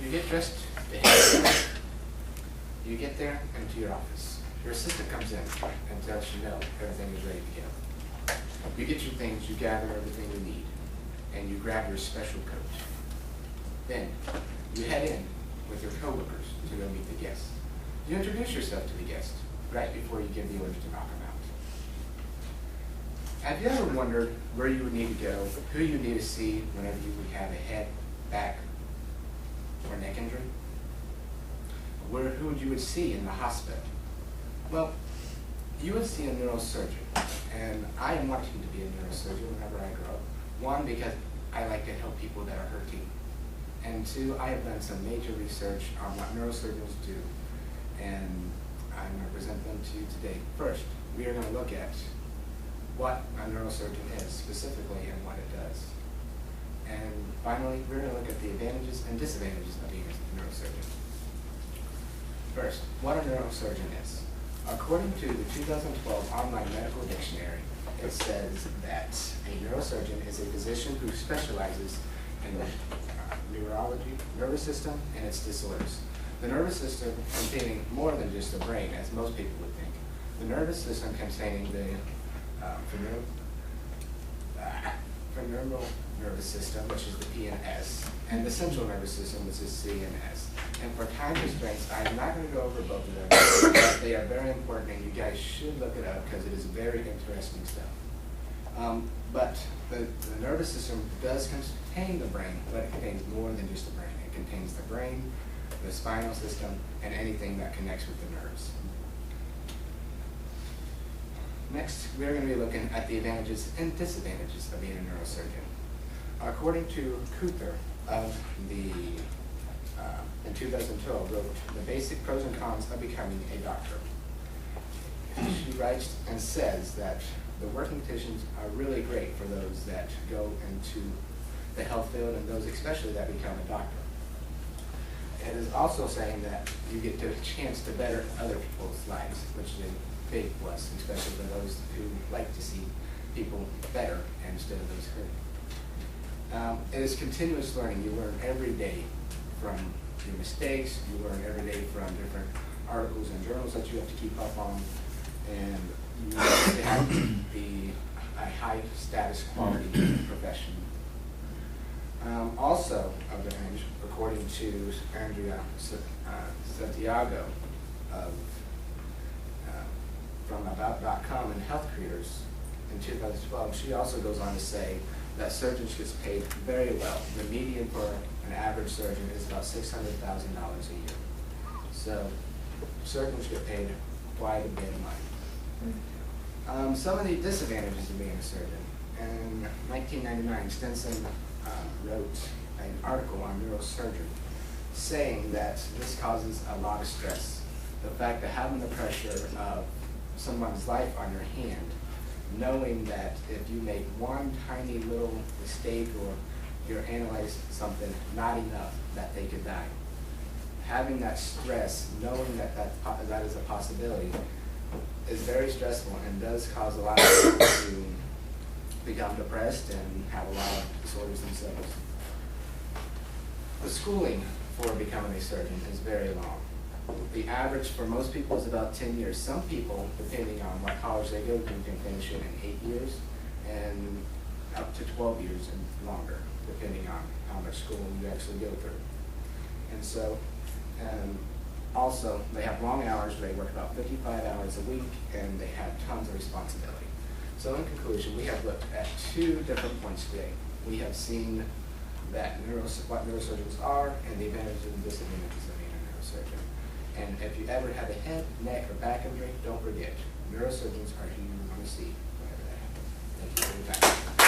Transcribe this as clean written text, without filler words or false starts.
You get dressed to head. You get there into your office. Your assistant comes in and tells you no, everything is ready to go. You get your things, you gather everything you need, and you grab your special coat. Then you head in with your coworkers to go meet the guests. You introduce yourself to the guest right before you give the orders to knock them out. Have you ever wondered where you would need to go, who you need to see whenever you would have a head, back, or neck injury? Who you would see in the hospital? Well, you would see a neurosurgeon, and I am wanting to be a neurosurgeon whenever I grow up. One, because I like to help people that are hurting, and two, I have done some major research on what neurosurgeons do, and I'm going to present them to you today. First, we are going to look at what a neurosurgeon is specifically and what it does. And finally, we're going to look at the advantages and disadvantages of being a neurosurgeon. First, what a neurosurgeon is. According to the 2012 Online Medical Dictionary, it says that a neurosurgeon is a physician who specializes in neurology, nervous system, and its disorders. The nervous system containing more than just the brain, as most people would think. The nervous system containing the femoral nervous system, which is the P and S, and the central nervous system, which is C and S. And for time constraints, I'm not going to go over both of them, but they are very important, and you guys should look it up because it is very interesting stuff. But the nervous system does contain the brain, but it contains more than just the brain. It contains the brain, the spinal system, and anything that connects with the nerves. Next, we're going to be looking at the advantages and disadvantages of being a neurosurgeon. According to Cooper of in 2012, wrote the basic pros and cons of becoming a doctor. She writes and says that the working conditions are really great for those that go into the health field and those especially that become a doctor. It is also saying that you get a chance to better other people's lives, which is a big plus, especially for those who like to see people better instead of those hurting. It is continuous learning. You learn every day from your mistakes. You learn every day from different articles and journals that you have to keep up on, and you have to have a high status quality profession. Also of the range, according to Andrea Santiago from About.com and Health Creators in 2012, she also goes on to say that surgeons get paid very well. The median for an average surgeon is about $600,000 a year. So surgeons get paid quite a bit of money. Some of the disadvantages of being a surgeon. In 1999, Stenson wrote an article on neurosurgery saying that this causes a lot of stress. The fact that having the pressure of someone's life on your hand, knowing that if you make one tiny little mistake or you're analyzing something not enough, that they could die. Having that stress, knowing that that is a possibility, is very stressful and does cause a lot of people to become depressed and have a lot of disorders themselves. The schooling for becoming a surgeon is very long. The average for most people is about 10 years. Some people, depending on what college they go to, can finish it in 8 years and up to 12 years and longer, depending on how much schooling you actually go through. And so, also, they have long hours. They work about 55 hours a week, and they have tons of responsibility. So in conclusion, we have looked at two different points today. We have seen that what neurosurgeons are and the advantages and disadvantages of being a neurosurgeon. And if you ever have a head, neck, or back injury, don't forget, neurosurgeons are who you want to see whenever that happens. Thank you for your time.